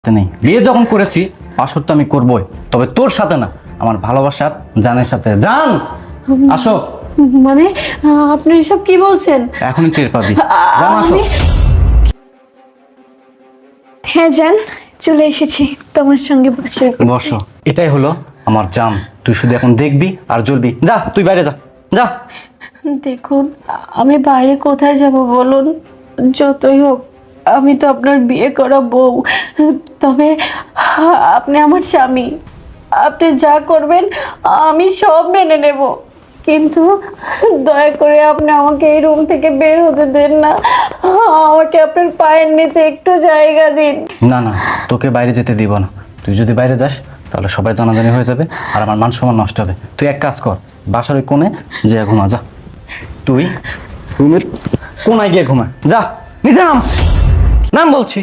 নেই। বিয়ে যখন করেছি পাশর তো আমি করবই, তবে তোর সাথে না, আমার ভালোবাসার জানের সাথে। জান আসো। মানে আপনি এসব কি বলছেন? এখনই টের পাবি। জান আসো। আমি হ্যাঁ জান, চলে এসেছি তোমার সঙ্গে বসে। বসো। এটাই হলো আমার জান। তুই শুধু এখন দেখবি আর জ্বলবি। যা তুই বাইরে যা, যা। দেখুন, আমি বাইরে কোথায় যাব বলুন? যতই হোক আমি তো আপনার বিয়ে করা বউ। তবে আপনি আমার স্বামী, আপনি যা করবেন আমি সব মেনে নেব, কিন্তু দয়া করে আপনি আমাকে এই রুম থেকে বের হতে দেন না। আমাকে আপনার পায়ের নিচে একটু জায়গা দিন। না না, তোকে বাইরে যেতে দিব না। তুই যদি বাইরে যাস তাহলে সবাই জানাজানি হয়ে যাবে আর আমার মান সম্মান নষ্ট হবে। তুই এক কাজ কর, বাসার ওই কোণে যে ঘুমা যা। তুই রুমের কোনায় গিয়ে ঘুমা যা। নিচে নাম, নাম বলছি।